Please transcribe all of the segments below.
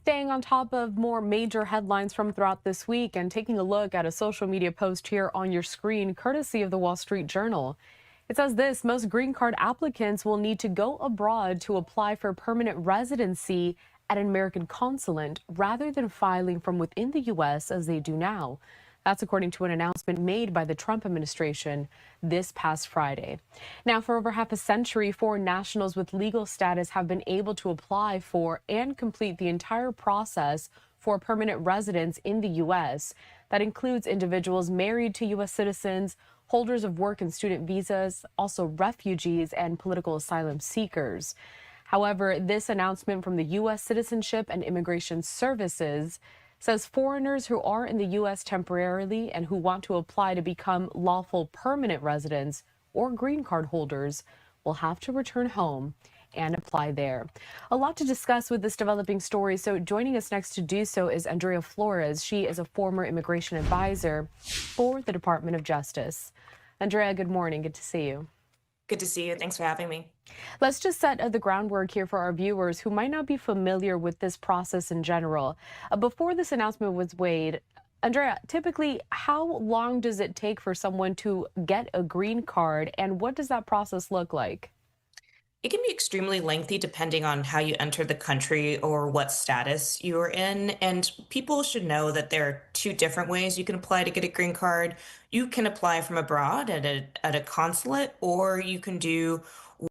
Staying on top of more major headlines from throughout this week and taking a look at a social media post here on your screen, courtesy of the Wall Street Journal. It says this: most green card applicants will need to go abroad to apply for permanent residency at an American consulate rather than filing from within the U.S. as they do now. That's according to an announcement made by the Trump administration this past Friday. Now, for over half a century, foreign nationals with legal status have been able to apply for and complete the entire process for permanent residence in the U.S. That includes individuals married to U.S. citizens, holders of work and student visas, also refugees and political asylum seekers. However, this announcement from the U.S. Citizenship and Immigration Services says foreigners who are in the U.S. temporarily and who want to apply to become lawful permanent residents or green card holders will have to return home and apply there. A lot to discuss with this developing story. So joining us next to do so is Andrea Flores. She is a former immigration advisor for the Department of Justice. Andrea, good morning. Good to see you. Good to see you. Thanks for having me. Let's just set the groundwork here for our viewers who might not be familiar with this process in general. Before this announcement was made, Andrea, typically, how long does it take for someone to get a green card, and what does that process look like? It can be extremely lengthy depending on how you entered the country or what status you are in. And people should know that there are two different ways you can apply to get a green card. You can apply from abroad at a consulate, or you can do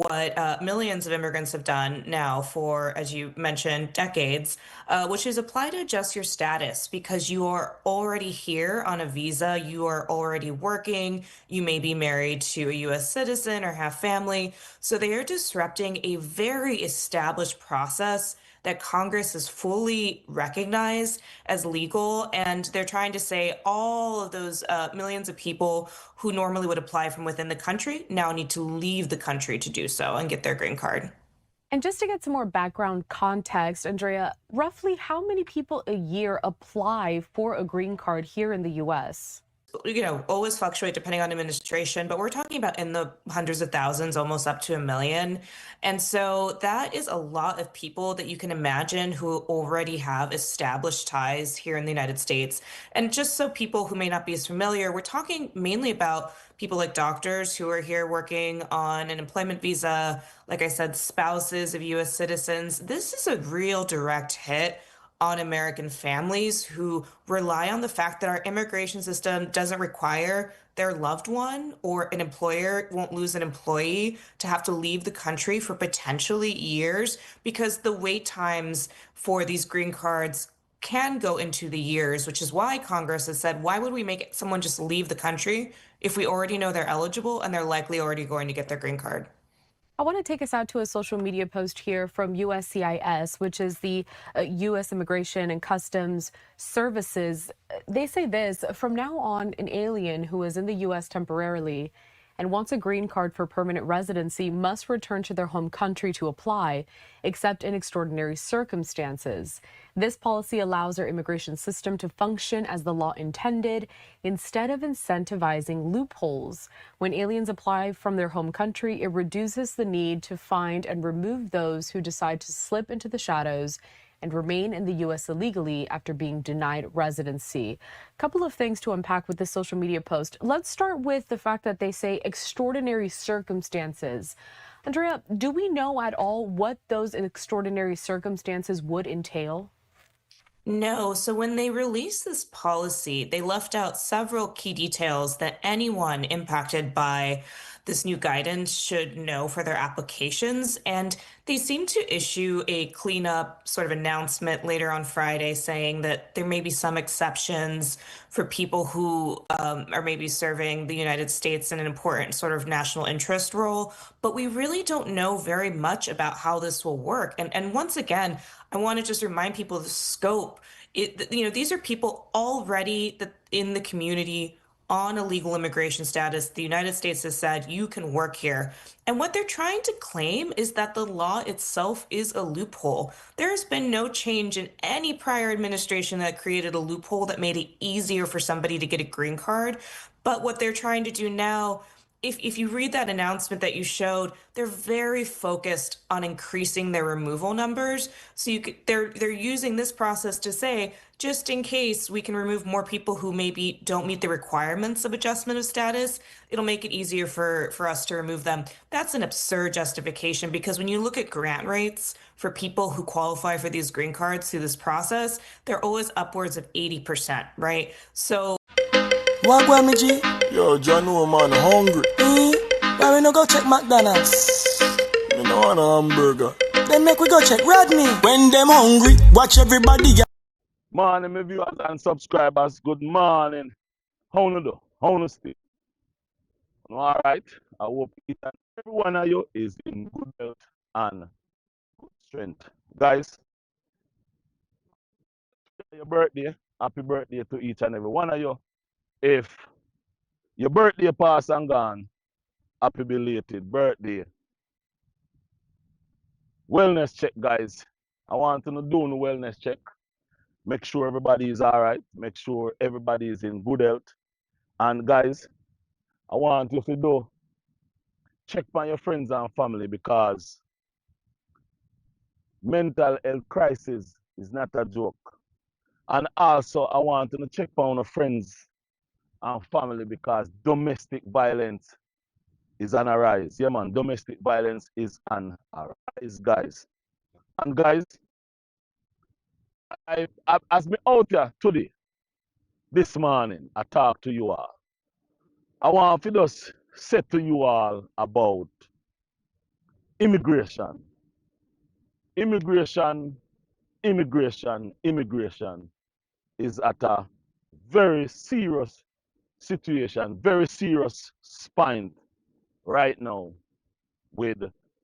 what millions of immigrants have done now for, as you mentioned, decades, which is apply to adjust your status because you are already here on a visa, you are already working, you may be married to a US citizen or have family. So they are disrupting a very established process that Congress has fully recognized as legal. And they're trying to say all of those millions of people who normally would apply from within the country now need to leave the country to do so and get their green card. And just to get some more background context, Andrea, roughly how many people a year apply for a green card here in the U.S.? Always fluctuate depending on administration, but we're talking about in the hundreds of thousands, almost up to a million. And so that is a lot of people that you can imagine who already have established ties here in the United States. And just so people who may not be as familiar, we're talking mainly about people like doctors who are here working on an employment visa, like I said, spouses of US citizens. This is a real direct hit on American families who rely on the fact that our immigration system doesn't require their loved one or an employer won't lose an employee to have to leave the country for potentially years because the wait times for these green cards can go into the years, which is why Congress has said, why would we make someone just leave the country if we already know they're eligible and they're likely already going to get their green card? I want to take us out to a social media post here from USCIS, which is the U.S. Immigration and Customs Services. They say this: from now on, an alien who is in the U.S. temporarily and wants a green card for permanent residency must return to their home country to apply, except in extraordinary circumstances. This policy allows our immigration system to function as the law intended instead of incentivizing loopholes. When aliens apply from their home country, it reduces the need to find and remove those who decide to slip into the shadows and remain in the U.S. illegally after being denied residency. A couple of things to unpack with this social media post. Let's start with the fact that they say extraordinary circumstances. Andrea, do we know at all what those extraordinary circumstances would entail? No. So when they released this policy, they left out several key details that anyone impacted by this new guidance should know for their applications. And they seem to issue a cleanup sort of announcement later on Friday saying that there may be some exceptions for people who are maybe serving the United States in an important sort of national interest role. But we really don't know very much about how this will work. And once again, I want to just remind people of the scope. These are people already in the community on a legal immigration status. The United States has said you can work here. And what they're trying to claim is that the law itself is a loophole. There has been no change in any prior administration that created a loophole that made it easier for somebody to get a green card. But what they're trying to do now if you read that announcement that you showed, they're very focused on increasing their removal numbers. So they're using this process to say, just in case we can remove more people who maybe don't meet the requirements of adjustment of status, it'll make it easier for us to remove them. That's an absurd justification because when you look at grant rates for people who qualify for these green cards through this process, they're always upwards of 80%, right? So Wagwan me G. Yo, John, no man, hungry. Why we no go check McDonald's? Me no want a hamburger. Then make we go check Rodney. When them hungry, watch everybody. Morning, my viewers and subscribers. Good morning. How you do? How you stay? All right. I hope each and every one of you is in good health and good strength. Guys, your birthday. Happy birthday to each and every one of you. If your birthday passed and gone, happy belated birthday. Wellness check, guys. I want to do the wellness check. Make sure everybody is all right. Make sure everybody is in good health. And guys, I want you to do check on your friends and family because mental health crisis is not a joke. And also, I want you to check on your friends and family because domestic violence is on a rise. Yeah, man, domestic violence is on a rise, guys. And guys, as me out here today, this morning, I talk to you all. I want to just say to you all about immigration. Immigration is at a very serious situation, very serious spine right now with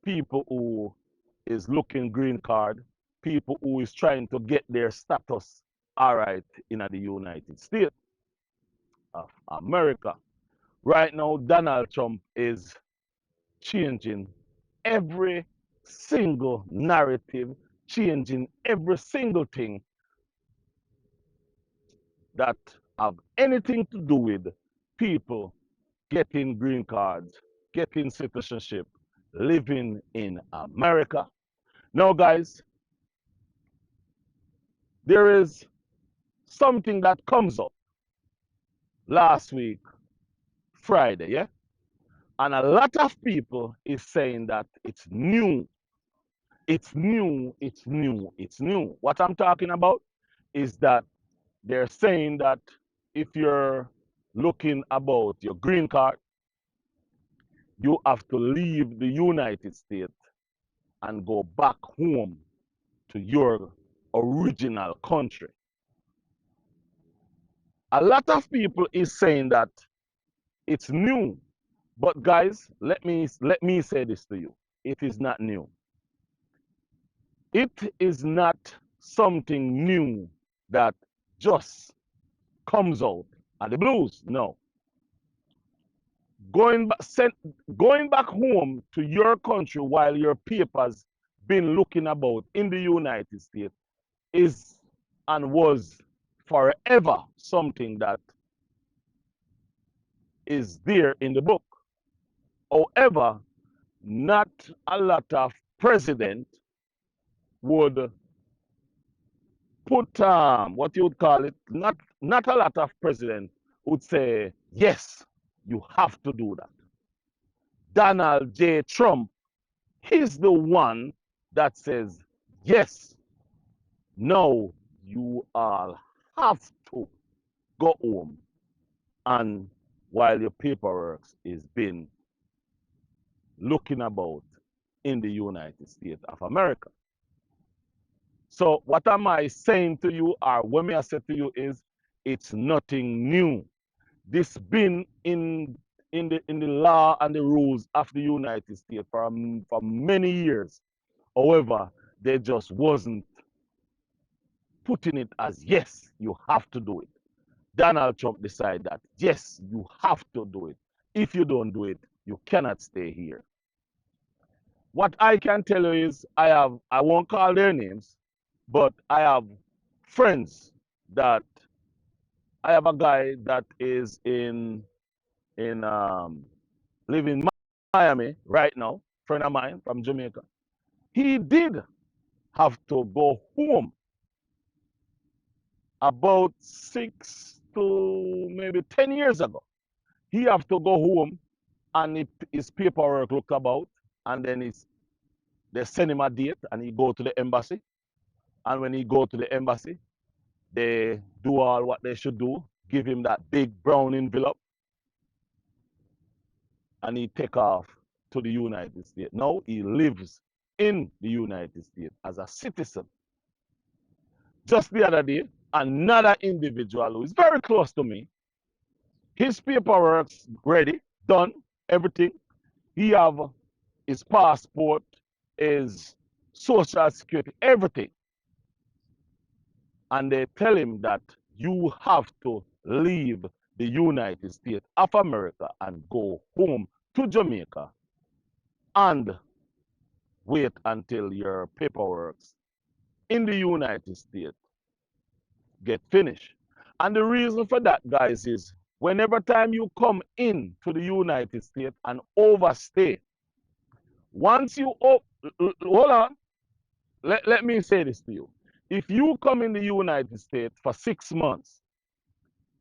people who is looking green card, people who is trying to get their status all right in the United States of America. Right now, Donald Trump is changing every single narrative, changing every single thing that have anything to do with people getting green cards, getting citizenship, living in America. Now, guys, there is something that comes up last week, Friday, yeah? And a lot of people is saying that it's new. It's new, it's new, it's new. What I'm talking about is that they're saying that if you're looking about your green card, you have to leave the United States and go back home to your original country. A lot of people is saying that it's new, but guys, let me say this to you. It is not new. It is not something new that just comes out of the blues. No. Going back home to your country while your papers been looking about in the United States is and was forever something that is there in the book. However, not a lot of president would put what you would call it, not a lot of president would say, yes, you have to do that. Donald J. Trump, he's the one that says, yes, no, you all have to go home. And while your paperwork is being looking about in the United States of America. So what am I saying to you, or what may I say to you is, it's nothing new. This been in the law and the rules of the United States for many years. However, they just wasn't putting it as, yes, you have to do it. Donald Trump decided that, yes, you have to do it. If you don't do it, you cannot stay here. What I can tell you is I won't call their names, but I have friends that I have a guy that is in live in Miami right now, friend of mine from Jamaica. He did have to go home about 6 to maybe 10 years ago. He have to go home and his paperwork look about, and then they send him a date and he go to the embassy. And when he go to the embassy, they do all what they should do, give him that big brown envelope, and he take off to the United States. Now he lives in the United States as a citizen. Just the other day, another individual who is very close to me, his paperwork's ready, done, everything. He have his passport, his social security, everything. And they tell him that you have to leave the United States of America and go home to Jamaica and wait until your paperwork in the United States get finished. And the reason for that, guys, is whenever time you come in to the United States and overstay, once you, hold on, let me say this to you. If you come in the United States for 6 months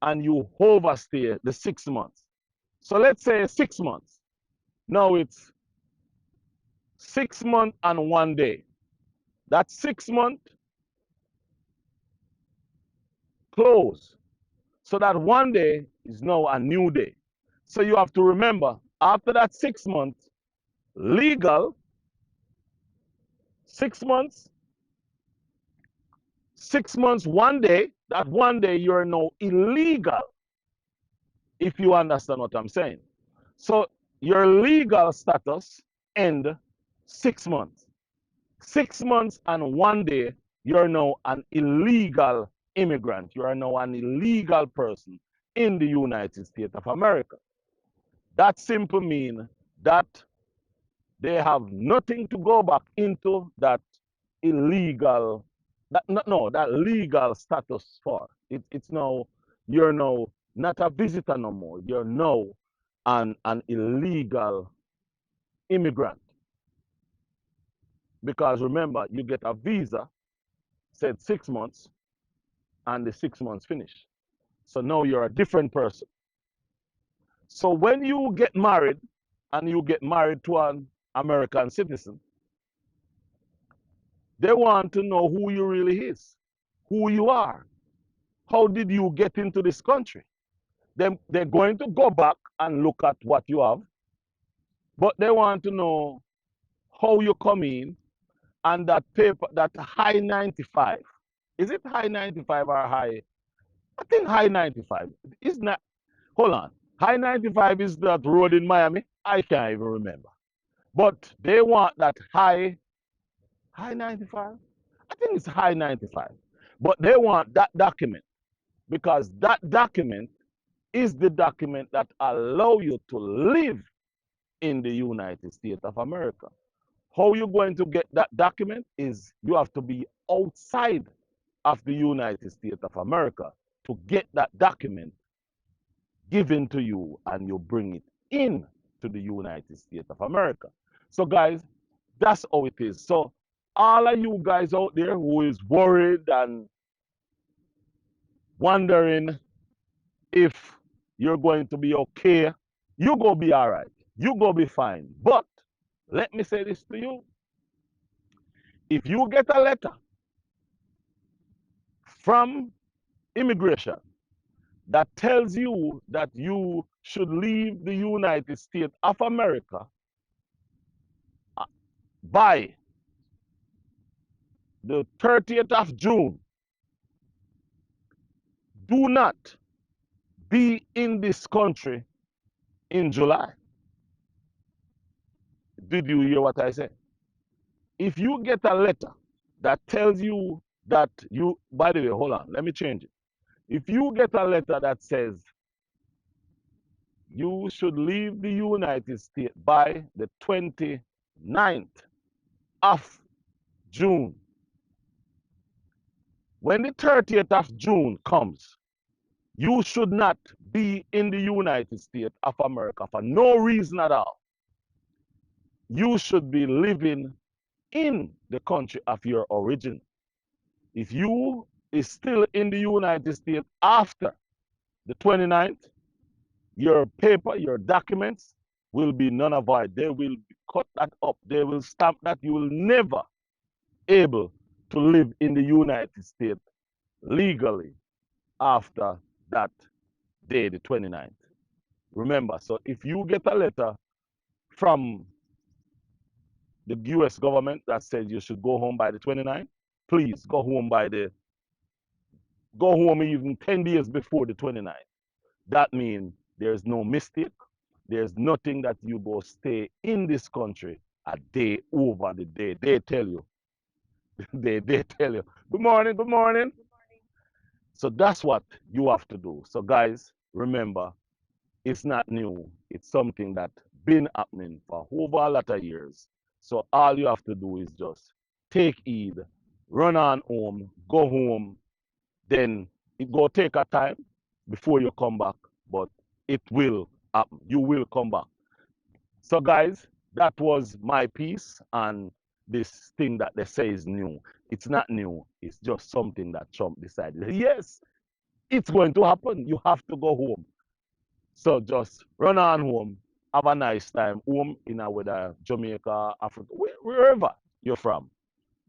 and you overstay the 6 months, so let's say 6 months, now it's 6 months and 1 day. That 6 month close. So that 1 day is now a new day. So you have to remember, after that 6 months, legal, 6 months, 6 months, 1 day, that 1 day you're now illegal, if you understand what I'm saying. So your legal status end 6 months. 6 months and 1 day, you're now an illegal immigrant. You are now an illegal person in the United States of America. That simply means that they have nothing to go back into that illegal, that legal status for. It's now, you're now not a visitor no more. You're now an illegal immigrant. Because remember, you get a visa, said 6 months, and the 6 months finish. So now you're a different person. So when you get married, and you get married to an American citizen, they want to know who you really is, who you are. How did you get into this country? They're going to go back and look at what you have, but they want to know how you come in, and that paper, that high 95. Is it high 95 or high? I think high 95. Isn't that? Hold on. High 95 is that road in Miami? I can't even remember. But they want that high 95? I think it's high 95. But they want that document, because that document is the document that allow you to live in the United States of America. How you're going to get that document is you have to be outside of the United States of America to get that document given to you, and you bring it in to the United States of America. So guys, that's how it is. So all of you guys out there who is worried and wondering if you're going to be okay, you go be all right. You go be fine. But let me say this to you. If you get a letter from immigration that tells you that you should leave the United States of America by the 30th of June, do not be in this country in July. Did you hear what I said? If you get a letter that tells you that you, by the way, hold on, let me change it. If you get a letter that says you should leave the United States by the 29th of June, when the 30th of June comes, you should not be in the United States of America for no reason at all. You should be living in the country of your origin. If you is still in the United States after the 29th, your paper, your documents will be none of void. They will cut that up. They will stamp that. You will never able to live in the United States legally after that day, the 29th. Remember, so if you get a letter from the US government that says you should go home by the 29th, please go home even 10 days before the 29th. That means there's no mistake. There's nothing that you go stay in this country a day over the day. They tell you. they tell you. Good morning, good morning. So that's what you have to do. So guys, remember, it's not new. It's something that been happening for over a lot of years. So all you have to do is just take heed, run on home, go home, then it go take a time before you come back, but it will happen. You will come back. So guys, that was my piece on this thing that they say is new. It's not new. It's just something that Trump decided. Yes, it's going to happen. You have to go home. So just run on home. Have a nice time. Home in whether Jamaica, Africa, wherever you're from.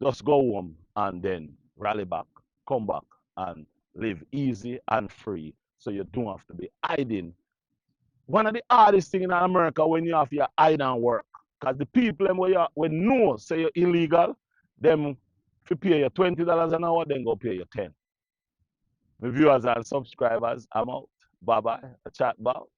Just go home and then rally back, come back and live easy and free. So you don't have to be hiding. One of the hardest things in America when you have your hide and work. Because the people when know say you're illegal, them if you pay you $20 an hour, then go pay you 10. My viewers and subscribers, I'm out. Bye bye. A chat about.